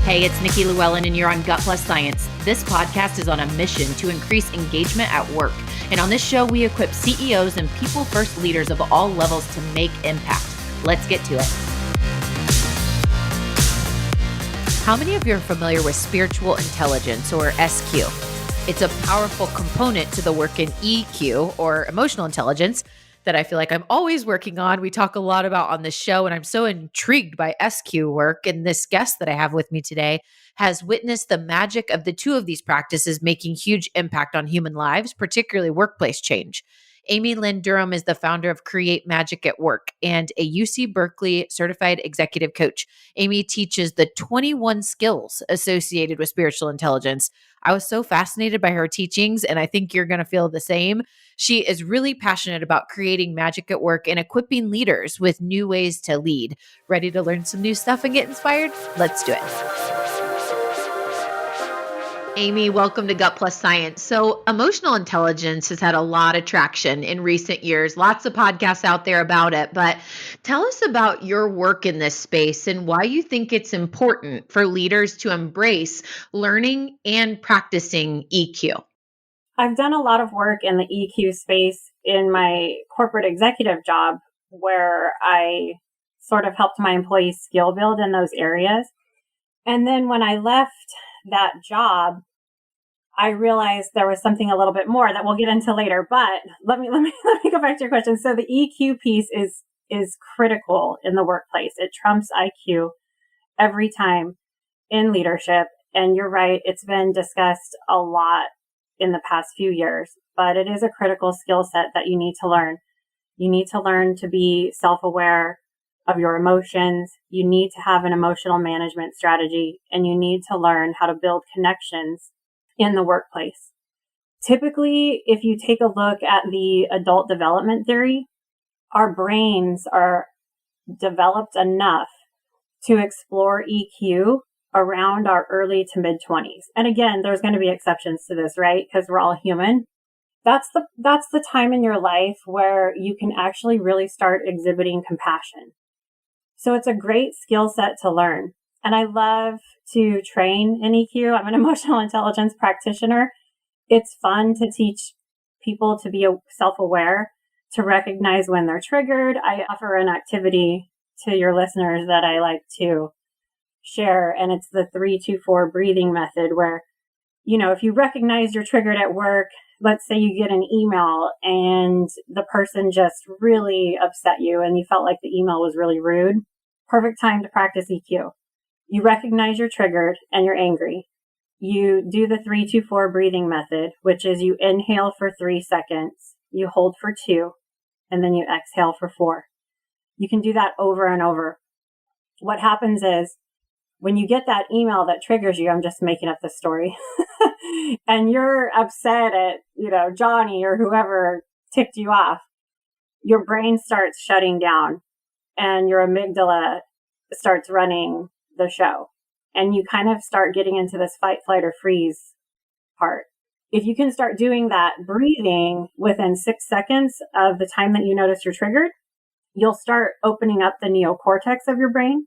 Hey, it's Nikki Llewellyn, and you're on Gut Plus Science. This podcast is on a mission to increase engagement at work. And on this show, we equip CEOs and people-first leaders of all levels to make impact. Let's get to it. How many of you are familiar with spiritual intelligence, or SQ? It's a powerful component to the work in EQ, or emotional intelligence, that I feel like I'm always working on. We talk a lot about on this show, and I'm so intrigued by SQ work. And this guest that I have with me today has witnessed the magic of the two of these practices making huge impact on human lives, particularly workplace change. Lynn Durham is the founder of Create Magic at Work and a UC Berkeley certified executive coach. Amy teaches the 21 skills associated with spiritual intelligence. I was so fascinated by her teachings, and I think you're going to feel the same. She is really passionate about creating magic at work and equipping leaders with new ways to lead. Ready to learn some new stuff and get inspired? Let's do it. Amy, welcome to Gut Plus Science. So emotional intelligence has had a lot of traction in recent years, lots of podcasts out there about it, but tell us about your work in this space and why you think it's important for leaders to embrace learning and practicing EQ. I've done a lot of work in the EQ space in my corporate executive job, where I sort of helped my employees skill build in those areas. And then when I left that job, I realized there was something a little bit more that we'll get into later. But let me go back to your question. So the EQ piece is critical in the workplace. It trumps IQ every time in leadership. And you're right, it's been discussed a lot in the past few years, but it is a critical skill set that you need to learn. You need to learn to be self-aware of your emotions. You need to have an emotional management strategy, and you need to learn how to build connections in the workplace. Typically, if you take a look at the adult development theory, our brains are developed enough to explore EQ around our early to mid 20s. And again, there's going to be exceptions to this, right? Because we're all human. That's the time in your life where you can actually really start exhibiting compassion. So it's a great skill set to learn. And I love to train in EQ. I'm an emotional intelligence practitioner. It's fun to teach people to be self-aware, to recognize when they're triggered. I offer an activity to your listeners that I like to share, and it's the 3-2-4 breathing method, where, if you recognize you're triggered at work, let's say you get an email and the person just really upset you and you felt like the email was really rude. Perfect time to practice EQ. You recognize you're triggered and you're angry. You do the 3-2-4 breathing method, which is you inhale for 3 seconds, you hold for 2, and then you exhale for 4. You can do that over and over. What happens is, when you get that email that triggers you, I'm just making up the story, and you're upset at, Johnny or whoever ticked you off, your brain starts shutting down and your amygdala starts running the show. And you kind of start getting into this fight, flight, or freeze part. If you can start doing that breathing within 6 seconds of the time that you notice you're triggered, you'll start opening up the neocortex of your brain.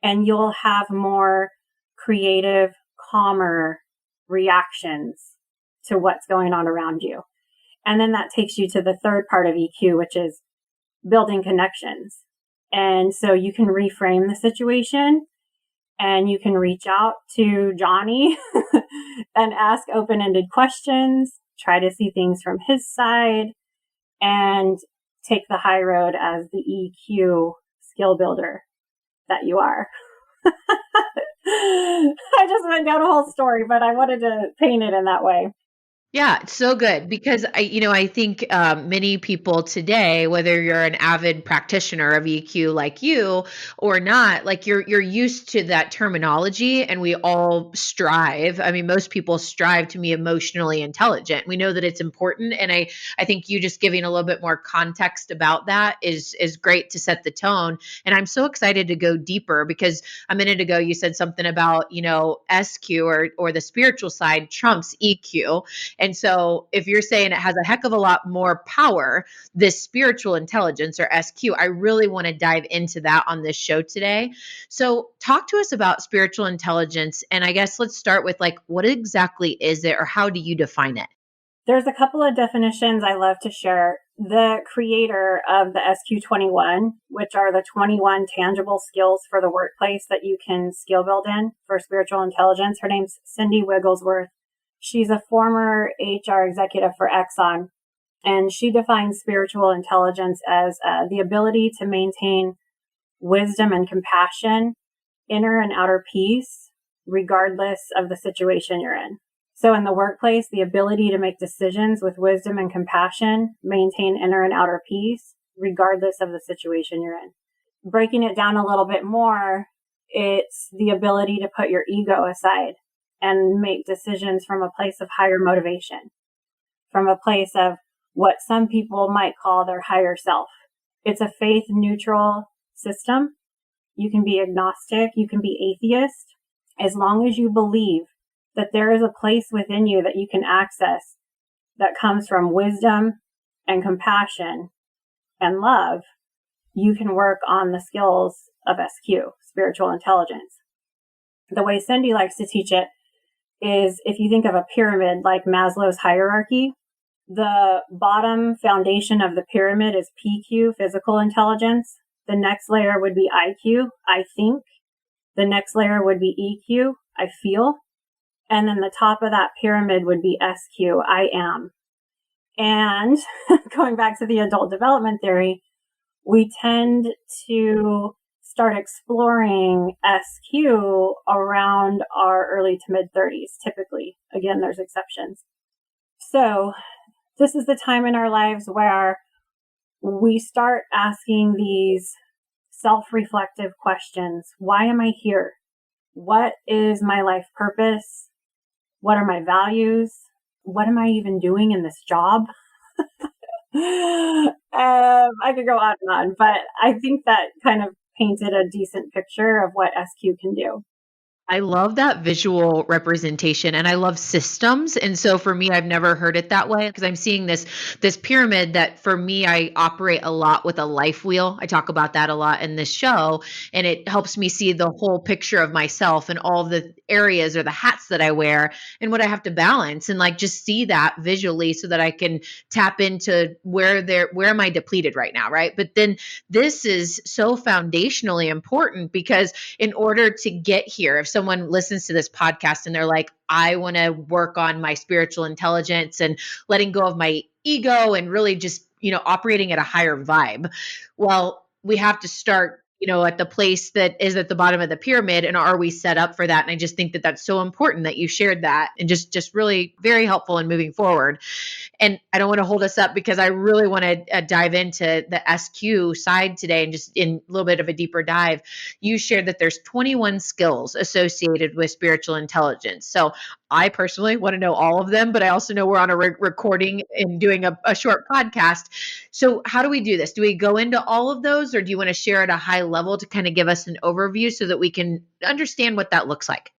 And you'll have more creative, calmer reactions to what's going on around you. And then that takes you to the third part of EQ, which is building connections. And so you can reframe the situation, and you can reach out to Johnny and ask open-ended questions, try to see things from his side, and take the high road as the EQ skill builder that you are. I just went down a whole story, but I wanted to paint it in that way. Yeah, it's so good because I think many people today, whether you're an avid practitioner of EQ like you or not, like you're used to that terminology, and we all strive. I mean, most people strive to be emotionally intelligent. We know that it's important, and I think you just giving a little bit more context about that is great to set the tone. And I'm so excited to go deeper because a minute ago you said something about SQ or the spiritual side trumps EQ. And so if you're saying it has a heck of a lot more power, this spiritual intelligence or SQ, I really want to dive into that on this show today. So talk to us about spiritual intelligence. And I guess let's start with like, what exactly is it or how do you define it? There's a couple of definitions I love to share. The creator of the SQ21, which are the 21 tangible skills for the workplace that you can skill build in for spiritual intelligence. Her name's Cindy Wigglesworth. She's a former HR executive for Exxon, and she defines spiritual intelligence as the ability to maintain wisdom and compassion, inner and outer peace, regardless of the situation you're in. So in the workplace, the ability to make decisions with wisdom and compassion, maintain inner and outer peace, regardless of the situation you're in. Breaking it down a little bit more, it's the ability to put your ego aside and make decisions from a place of higher motivation, from a place of what some people might call their higher self. It's a faith neutral system. You can be agnostic, you can be atheist, as long as you believe that there is a place within you that you can access that comes from wisdom and compassion and love. You can work on the skills of SQ, spiritual intelligence. The way Cindy likes to teach it is if you think of a pyramid like Maslow's hierarchy, the bottom foundation of the pyramid is PQ, physical intelligence. The next layer would be IQ, I think. The next layer would be EQ, I feel. And then the top of that pyramid would be SQ, I am. And going back to the adult development theory, we tend to start exploring SQ around our early to mid 30s, typically. Again, there's exceptions. So this is the time in our lives where we start asking these self-reflective questions. Why am I here? What is my life purpose? What are my values? What am I even doing in this job? I could go on and on, but I think that kind of painted a decent picture of what SQ can do. I love that visual representation and I love systems. And so for me, I've never heard it that way because I'm seeing this pyramid that for me, I operate a lot with a life wheel. I talk about that a lot in this show, and it helps me see the whole picture of myself and all the areas or the hats that I wear and what I have to balance, and like just see that visually so that I can tap into where am I depleted right now, right? But then this is so foundationally important because in order to get here, if someone listens to this podcast and they're like, I want to work on my spiritual intelligence and letting go of my ego and really just, operating at a higher vibe. Well, we have to start, at the place that is at the bottom of the pyramid. And are we set up for that? And I just think that that's so important that you shared that, and just really very helpful in moving forward. And I don't want to hold us up because I really want to dive into the SQ side today and just in a little bit of a deeper dive. You shared that there's 21 skills associated with spiritual intelligence. So I personally want to know all of them, but I also know we're on a recording and doing a short podcast. So how do we do this? Do we go into all of those, or do you want to share at a high level to kind of give us an overview so that we can understand what that looks like?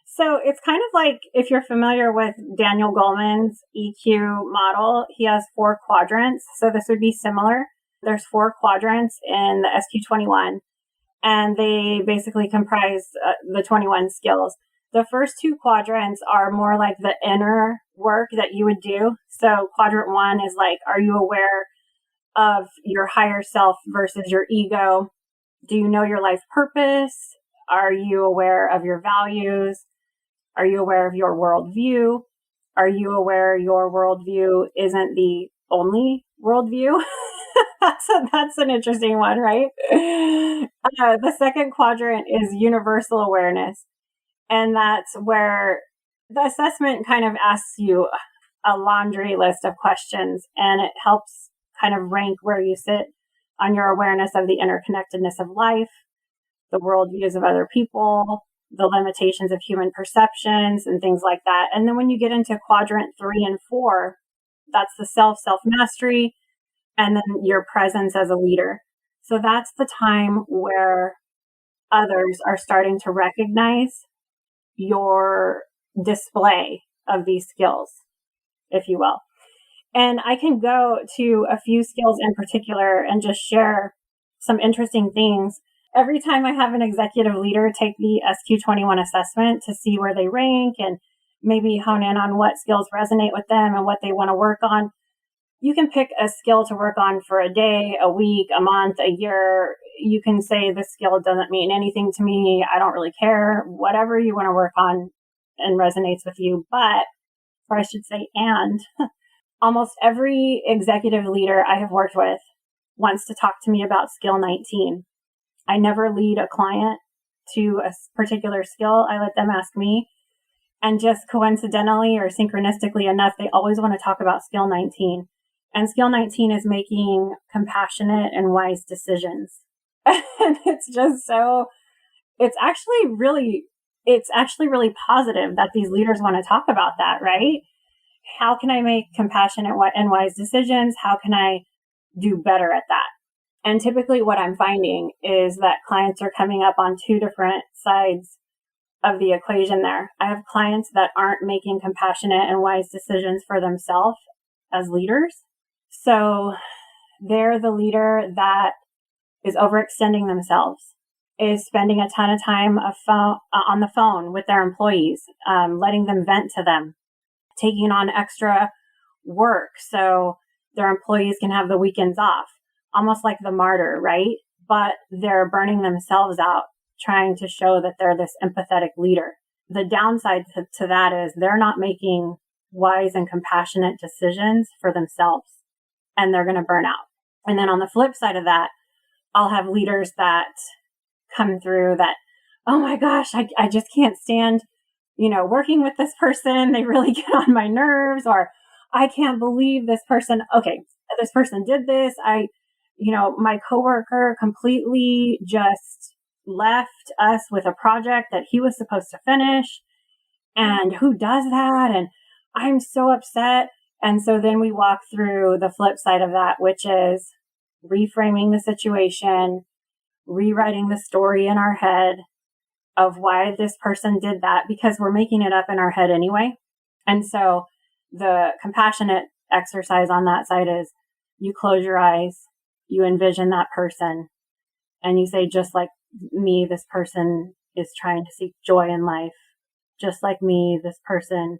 So it's kind of like if you're familiar with Daniel Goleman's EQ model, he has 4 quadrants. So this would be similar. There's 4 quadrants in the SQ21, and they basically comprise the 21 skills. The first 2 quadrants are more like the inner work that you would do. So quadrant 1 is like, are you aware of your higher self versus your ego? Do you know your life purpose? Are you aware of your values? Are you aware of your worldview? Are you aware your worldview isn't the only worldview? That's an interesting one, right? The second quadrant is universal awareness. And that's where the assessment kind of asks you a laundry list of questions, and it helps kind of rank where you sit on your awareness of the interconnectedness of life, the worldviews of other people, the limitations of human perceptions and things like that. And then when you get into quadrant 3 and 4, that's the self-mastery, and then your presence as a leader. So that's the time where others are starting to recognize your display of these skills. if you will. And I can go to a few skills in particular and just share some interesting things. Every time I have an executive leader take the SQ21 assessment to see where they rank and maybe hone in on what skills resonate with them and what they want to work on, you can pick a skill to work on for a day, a week, a month, a year. You can say this skill doesn't mean anything to me. I don't really care. Whatever you want to work on and resonates with you. But, or I should say, and almost every executive leader I have worked with wants to talk to me about skill 19. I never lead a client to a particular skill. I let them ask me. And just coincidentally or synchronistically enough, they always want to talk about skill 19. And skill 19 is making compassionate and wise decisions. And it's just so, it's actually really positive that these leaders want to talk about that, right? How can I make compassionate and wise decisions? How can I do better at that? And typically what I'm finding is that clients are coming up on two different sides of the equation there. I have clients that aren't making compassionate and wise decisions for themselves as leaders. So they're the leader that is overextending themselves, is spending a ton of time on the phone with their employees, letting them vent to them, taking on extra work so their employees can have the weekends off, almost like the martyr, right? But they're burning themselves out, trying to show that they're this empathetic leader. The downside to that is they're not making wise and compassionate decisions for themselves, and they're going to burn out. And then on the flip side of that, I'll have leaders that come through that, oh my gosh, I just can't stand, working with this person. They really get on my nerves, or I can't believe this person. Okay, this person did this. My coworker completely just left us with a project that he was supposed to finish. And who does that? And I'm so upset. And so then we walk through the flip side of that, which is reframing the situation, rewriting the story in our head of why this person did that, because we're making it up in our head anyway. And so the compassionate exercise on that side is you close your eyes, you envision that person, and you say, just like me, this person is trying to seek joy in life. Just like me, this person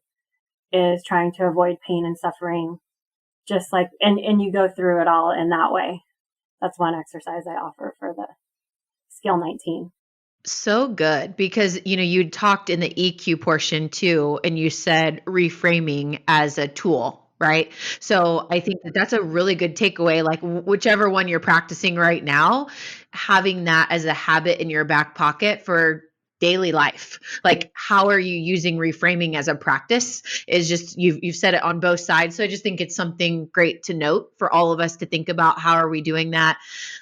is trying to avoid pain and suffering. Just like, and you go through it all in that way. That's one exercise I offer for the skill 19. So good, because you talked in the EQ portion too, and you said reframing as a tool, right? So I think that's a really good takeaway. Like whichever one you're practicing right now, having that as a habit in your back pocket for daily life. Like, how are you using reframing as a practice is just, you've said it on both sides. So I just think it's something great to note for all of us to think about. How are we doing that?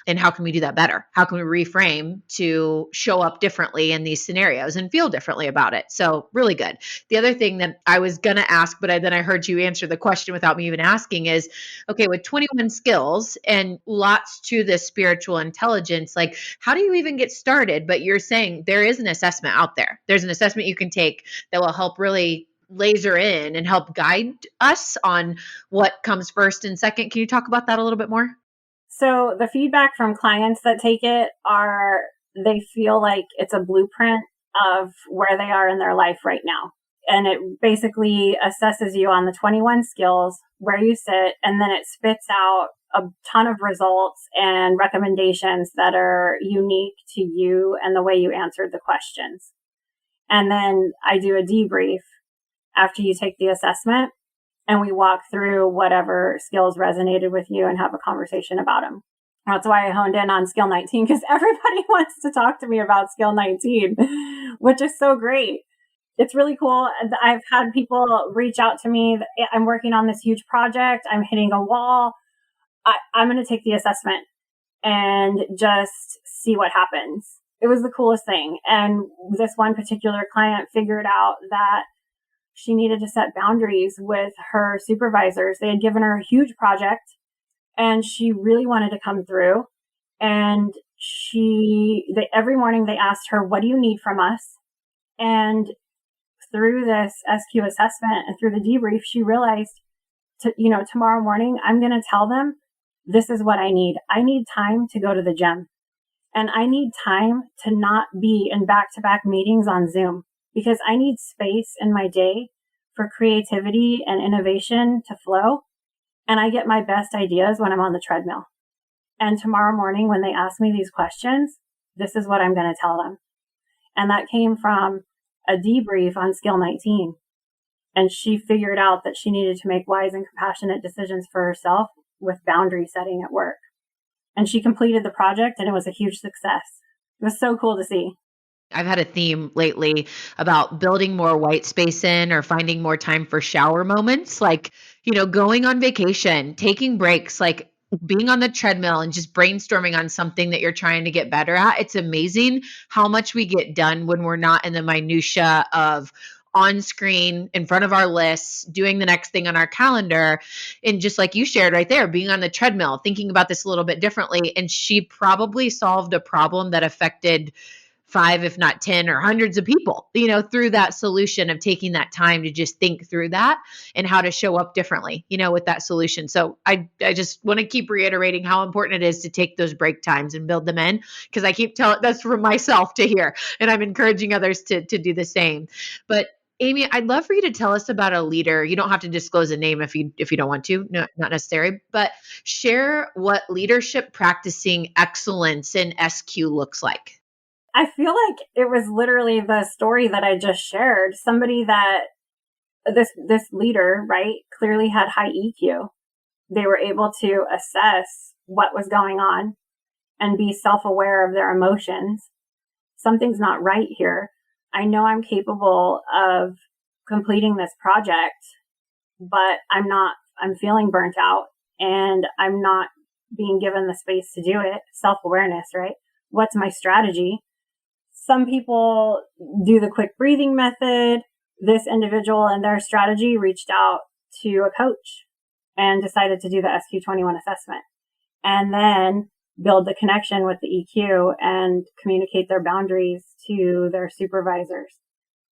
And how can we do that better? How can we reframe to show up differently in these scenarios and feel differently about it? So really good. The other thing that I was going to ask, but then I heard you answer the question without me even asking is, okay, with 21 skills and lots to this spiritual intelligence, like how do you even get started? But you're saying there is an assessment out there. There's an assessment you can take that will help really laser in and help guide us on what comes first and second. Can you talk about that a little bit more? So the feedback from clients that take it are, they feel like it's a blueprint of where they are in their life right now. And it basically assesses you on the 21 skills, where you sit, and then it spits out a ton of results and recommendations that are unique to you and the way you answered the questions. And then I do a debrief after you take the assessment, and we walk through whatever skills resonated with you and have a conversation about them. That's why I honed in on skill 19, because everybody wants to talk to me about skill 19, which is so great. It's really cool. I've had people reach out to me. I'm working on this huge project. I'm hitting a wall. I'm going to take the assessment and just see what happens. It was the coolest thing. And this one particular client figured out that she needed to set boundaries with her supervisors. They had given her a huge project and she really wanted to come through. And every morning they asked her, what do you need from us? And through this SQ assessment and through the debrief, she realized tomorrow morning, I'm going to tell them, this is what I need. I need time to go to the gym, and I need time to not be in back-to-back meetings on Zoom, because I need space in my day for creativity and innovation to flow. And I get my best ideas when I'm on the treadmill. And tomorrow morning, when they ask me these questions, this is what I'm going to tell them. And that came from a debrief on skill 19. And she figured out that she needed to make wise and compassionate decisions for herself with boundary setting at work. And she completed the project, and it was a huge success. It was so cool to see. I've had a theme lately about building more white space in, or finding more time for shower moments, like, going on vacation, taking breaks, like being on the treadmill and just brainstorming on something that you're trying to get better at. It's amazing how much we get done when we're not in the minutia of on screen in front of our lists, doing the next thing on our calendar. And just like you shared right there, being on the treadmill, thinking about this a little bit differently. And she probably solved a problem that affected 5, if not 10 or hundreds of people, through that solution of taking that time to just think through that and how to show up differently, with that solution. So I just want to keep reiterating how important it is to take those break times and build them in, because I keep telling, that's for myself to hear, and I'm encouraging others to do the same. But Amy, I'd love for you to tell us about a leader. You don't have to disclose a name if you don't want to, no, not necessary, but share what leadership practicing excellence in SQ looks like. I feel like it was literally the story that I just shared. Somebody that this leader, right, clearly had high EQ. They were able to assess what was going on and be self-aware of their emotions. Something's not right here. I know I'm capable of completing this project, but I'm feeling burnt out, and I'm not being given the space to do it. Self-awareness, right? What's my strategy? Some people do the quick breathing method. This individual and their strategy reached out to a coach and decided to do the SQ21 assessment, and then build the connection with the EQ and communicate their boundaries to their supervisors.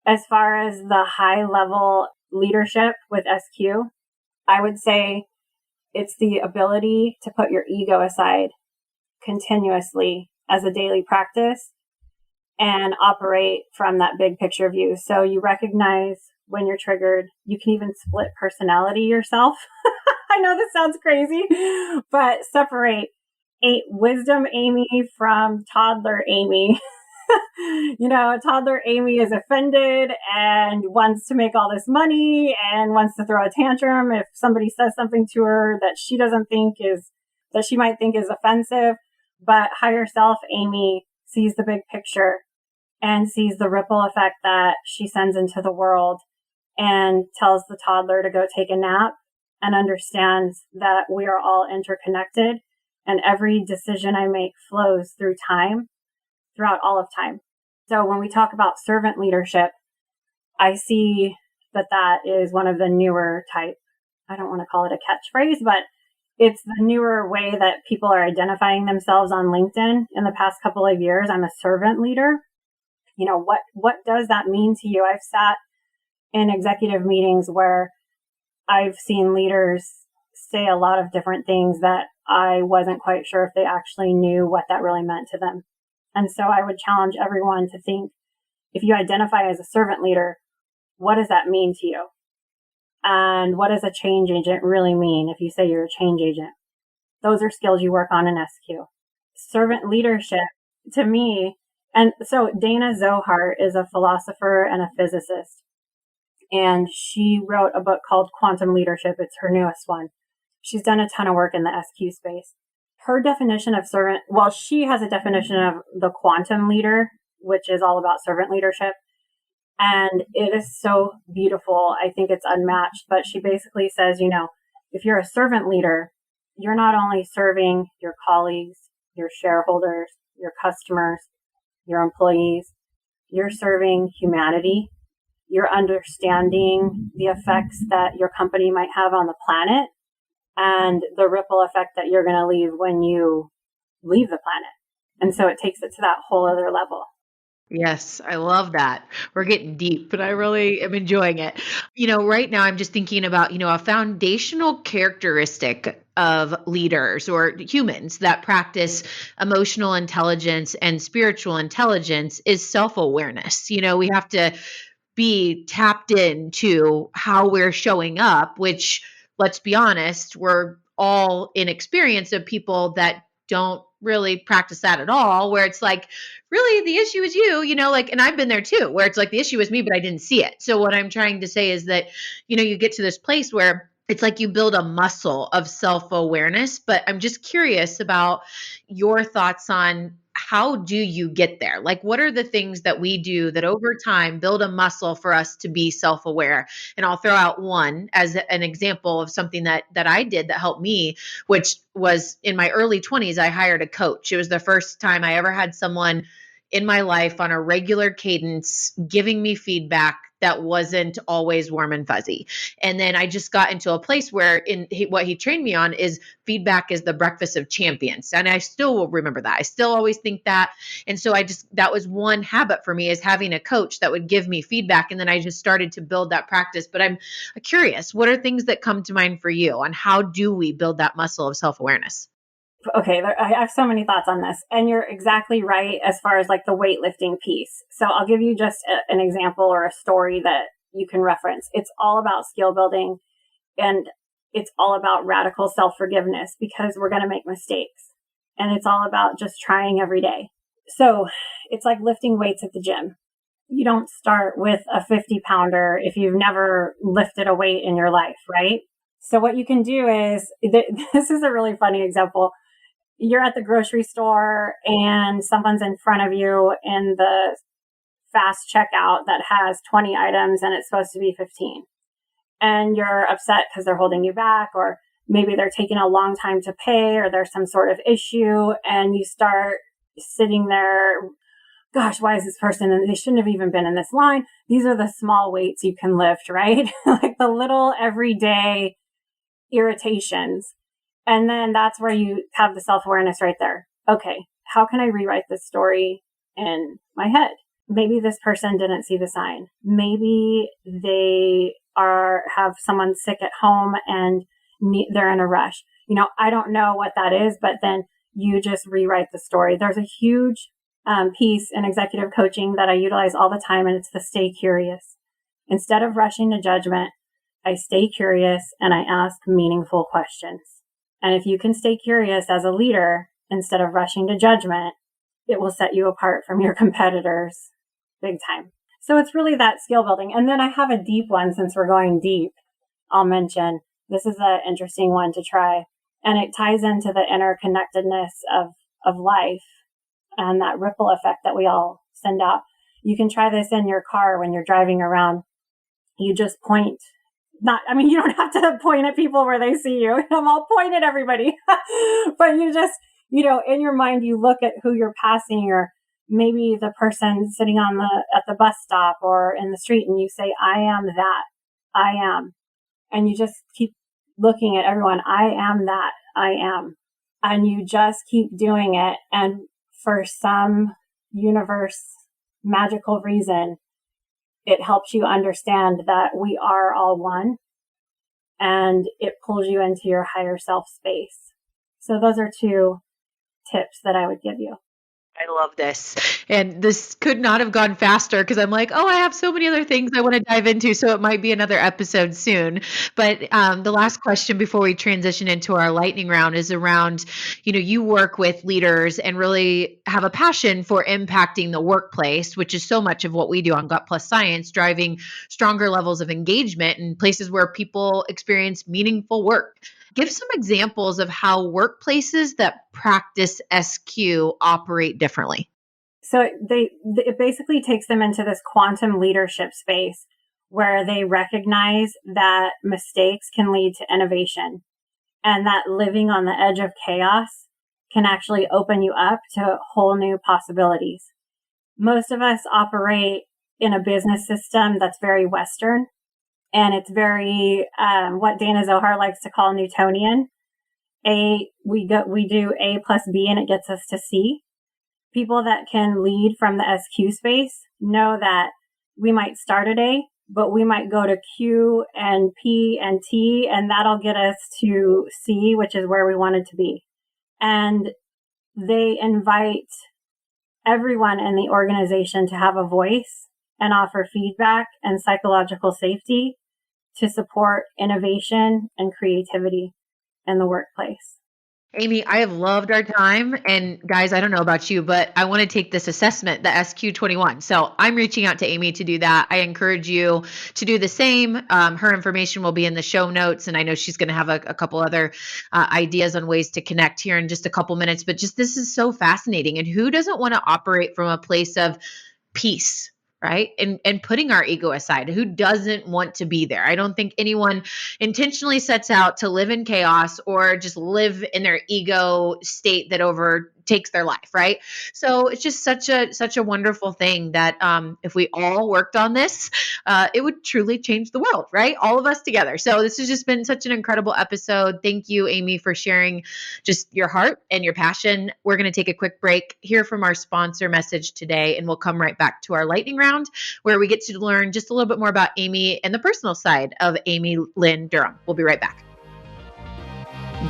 As far as the high level leadership with SQ, I would say it's the ability to put your ego aside continuously as a daily practice and operate from that big picture view. So you recognize when you're triggered. You can even split personality yourself. I know this sounds crazy, but separate wisdom Amy from toddler Amy. Toddler Amy is offended and wants to make all this money and wants to throw a tantrum if somebody says something to her that she might think is offensive. But higher self Amy sees the big picture and sees the ripple effect that she sends into the world, and tells the toddler to go take a nap, and understands that we are all interconnected, and every decision I make flows through time, throughout all of time. So when we talk about servant leadership, I see that is one of the newer type. I don't want to call it a catchphrase, but it's the newer way that people are identifying themselves on LinkedIn in the past couple of years. I'm a servant leader. What does that mean to you? I've sat in executive meetings where I've seen leaders say a lot of different things that I wasn't quite sure if they actually knew what that really meant to them. And so I would challenge everyone to think, if you identify as a servant leader, what does that mean to you? And what does a change agent really mean if you say you're a change agent? Those are skills you work on in SQ. Servant leadership, to me, and so Dana Zohar is a philosopher and a physicist. And she wrote a book called Quantum Leadership. It's her newest one. She's done a ton of work in the SQ space. Her definition of servant, she has a definition of the quantum leader, which is all about servant leadership. And it is so beautiful. I think it's unmatched. But she basically says, if you're a servant leader, you're not only serving your colleagues, your shareholders, your customers, your employees, you're serving humanity. You're understanding the effects that your company might have on the planet and the ripple effect that you're going to leave when you leave the planet. And so it takes it to that whole other level. Yes, I love that. We're getting deep, but I really am enjoying it. Right now I'm just thinking about, a foundational characteristic of leaders or humans that practice emotional intelligence and spiritual intelligence is self-awareness. We have to be tapped into how we're showing up, which, let's be honest, we're all in experience of people that don't really practice that at all, where it's like, really, the issue is you, and I've been there too, where it's like the issue is me, but I didn't see it. So, what I'm trying to say is that, you get to this place where it's like you build a muscle of self awareness. But I'm just curious about your thoughts on how do you get there? Like, what are the things that we do that over time build a muscle for us to be self-aware? And I'll throw out one as an example of something that I did that helped me, which was in my early 20s. I hired a coach. It was the first time I ever had someone in my life on a regular cadence giving me feedback that wasn't always warm and fuzzy. And then I just got into a place where what he trained me on is feedback is the breakfast of champions. And I still will remember that. I still always think that. And so that was one habit for me, is having a coach that would give me feedback. And then I just started to build that practice. But I'm curious, what are things that come to mind for you on how do we build that muscle of self-awareness? Okay, I have so many thoughts on this. And you're exactly right as far as like the weightlifting piece. So I'll give you just an example or a story that you can reference. It's all about skill building, and it's all about radical self-forgiveness, because we're going to make mistakes. And it's all about just trying every day. So it's like lifting weights at the gym. You don't start with a 50-pounder if you've never lifted a weight in your life, right? So what you can do is, this is a really funny example. You're at the grocery store and someone's in front of you in the fast checkout that has 20 items and it's supposed to be 15. And you're upset because they're holding you back, or maybe they're taking a long time to pay, or there's some sort of issue, and you start sitting there, gosh, why is this person, and they shouldn't have even been in this line. These are the small weights you can lift, right? Like the little everyday irritations. And then that's where you have the self-awareness right there. Okay, how can I rewrite this story in my head? Maybe this person didn't see the sign. Maybe they have someone sick at home and they're in a rush. I don't know what that is, but then you just rewrite the story. There's a huge piece in executive coaching that I utilize all the time, and it's the stay curious. Instead of rushing to judgment, I stay curious and I ask meaningful questions. And if you can stay curious as a leader instead of rushing to judgment, it will set you apart from your competitors big time. So it's really that skill building. And then I have a deep one, since we're going deep. I'll mention, this is an interesting one to try. And it ties into the interconnectedness of life and that ripple effect that we all send out. You can try this in your car when you're driving around. You just point. You don't have to point at people where they see you. I'm all point at everybody. But you just, in your mind, you look at who you're passing, or maybe the person sitting at the bus stop or in the street, and you say, I am that. I am. And you just keep looking at everyone. I am that. I am. And you just keep doing it. And for some universe magical reason, it helps you understand that we are all one, and it pulls you into your higher self space. So those are two tips that I would give you. I love this. And this could not have gone faster, because I'm like, oh, I have so many other things I want to dive into. So it might be another episode soon. But the last question before we transition into our lightning round is around, you work with leaders and really have a passion for impacting the workplace, which is so much of what we do on Gut Plus Science, driving stronger levels of engagement in places where people experience meaningful work. Give some examples of how workplaces that practice SQ operate differently. So it basically takes them into this quantum leadership space where they recognize that mistakes can lead to innovation, and that living on the edge of chaos can actually open you up to whole new possibilities. Most of us operate in a business system that's very Western. And it's very, what Dana Zohar likes to call Newtonian. We do A plus B and it gets us to C. People that can lead from the SQ space know that we might start a day, but we might go to Q and P and T, and that'll get us to C, which is where we wanted to be. And they invite everyone in the organization to have a voice and offer feedback and psychological safety to support innovation and creativity in the workplace. Amy, I have loved our time. And guys, I don't know about you, but I want to take this assessment, the SQ21. So I'm reaching out to Amy to do that. I encourage you to do the same. Her information will be in the show notes. And I know she's going to have a couple other ideas on ways to connect here in just a couple minutes. But just this is so fascinating. And who doesn't want to operate from a place of peace? Right. And putting our ego aside, who doesn't want to be there? I don't think anyone intentionally sets out to live in chaos or just live in their ego state that overtakes their life. Right. So it's just such a wonderful thing that if we all worked on this, it would truly change the world. Right. All of us together. So this has just been such an incredible episode. Thank you, Amy, for sharing just your heart and your passion. We're going to take a quick break, hear from our sponsor message today, and we'll come right back to our lightning round where we get to learn just a little bit more about Amy and the personal side of Amy Lynn Durham. We'll be right back.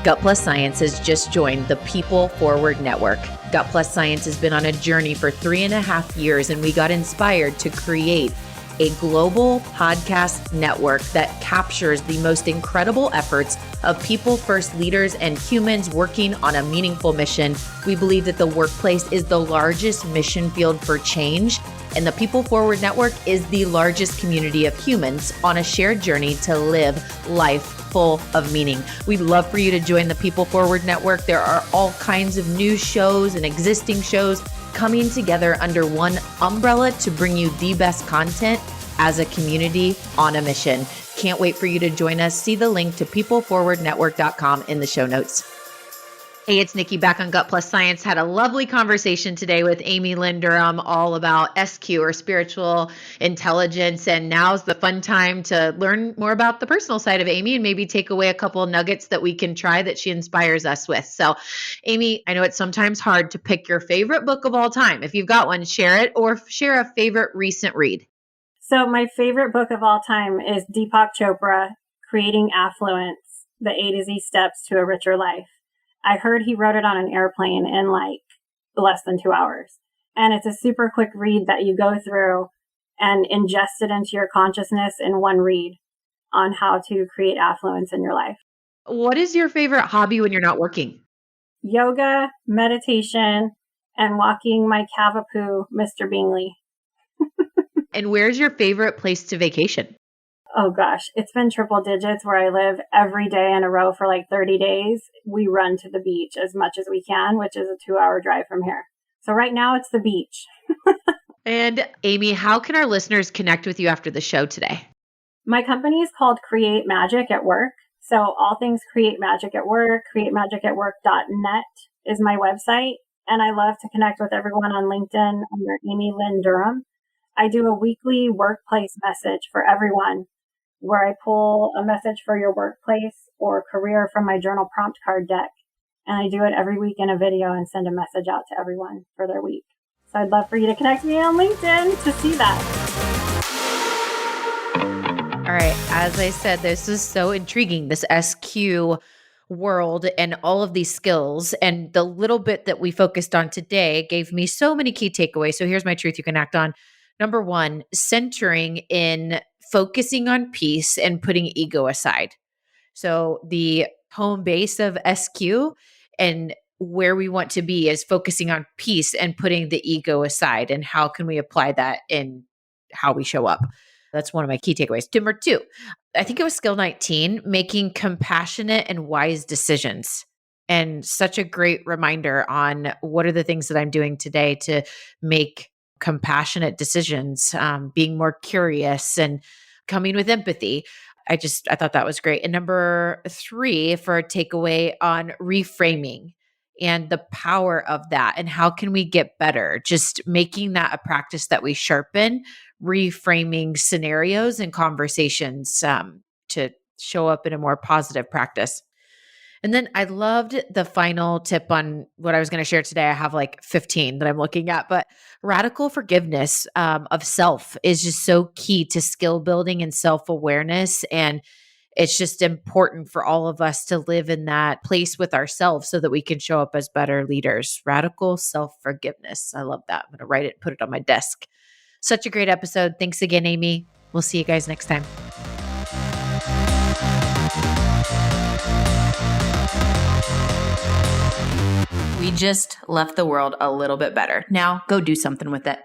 Gut Plus Science has just joined the People Forward Network. Gut Plus Science has been on a journey for 3.5 years, and we got inspired to create a global podcast network that captures the most incredible efforts of people first leaders and humans working on a meaningful mission. We believe that the workplace is the largest mission field for change, and the People Forward Network is the largest community of humans on a shared journey to live life full of meaning. We'd love for you to join the People Forward Network. There are all kinds of new shows and existing shows coming together under one umbrella to bring you the best content as a community on a mission. Can't wait for you to join us. See the link to peopleforwardnetwork.com in the show notes. Hey, it's Nikki back on Gut Plus Science. Had a lovely conversation today with Amy Lynn Durham all about SQ or spiritual intelligence. And now's the fun time to learn more about the personal side of Amy and maybe take away a couple of nuggets that we can try that she inspires us with. So, Amy, I know it's sometimes hard to pick your favorite book of all time. If you've got one, share it or share a favorite recent read. So my favorite book of all time is Deepak Chopra, Creating Affluence, The A to Z Steps to a Richer Life. I heard he wrote it on an airplane in like less than 2 hours. And it's a super quick read that you go through and ingest it into your consciousness in one read on how to create affluence in your life. What is your favorite hobby when you're not working? Yoga, meditation, and walking my Cavapoo, Mr. Bingley. And where's your favorite place to vacation? Oh gosh, it's been triple digits where I live every day in a row for like 30 days. We run to the beach as much as we can, which is a 2-hour drive from here. So right now it's the beach. And Amy, how can our listeners connect with you after the show today? My company is called Create Magic at Work. So all things Create Magic at Work, createmagicatwork.net is my website. And I love to connect with everyone on LinkedIn under Amy Lynn Durham. I do a weekly workplace message for everyone where I pull a message for your workplace or career from my journal prompt card deck. And I do it every week in a video and send a message out to everyone for their week. So I'd love for you to connect me on LinkedIn to see that. All right. As I said, this is so intriguing, this SQ world and all of these skills. And the little bit that we focused on today gave me so many key takeaways. So here's my truth you can act on. Number one, centering in focusing on peace and putting ego aside. So the home base of SQ and where we want to be is focusing on peace and putting the ego aside. And how can we apply that in how we show up? That's one of my key takeaways. Number two, I think it was skill 19, making compassionate and wise decisions. And such a great reminder on what are the things that I'm doing today to make compassionate decisions, being more curious and coming with empathy. I thought that was great. And number three, for a takeaway on reframing and the power of that and how can we get better, just making that a practice that we sharpen, reframing scenarios and conversations to show up in a more positive practice. And then I loved the final tip on what I was going to share today. I have like 15 that I'm looking at, but radical forgiveness of self is just so key to skill building and self-awareness. And it's just important for all of us to live in that place with ourselves so that we can show up as better leaders. Radical self-forgiveness. I love that. I'm going to write it, put it on my desk. Such a great episode. Thanks again, Amy. We'll see you guys next time. We just left the world a little bit better. Now go do something with it.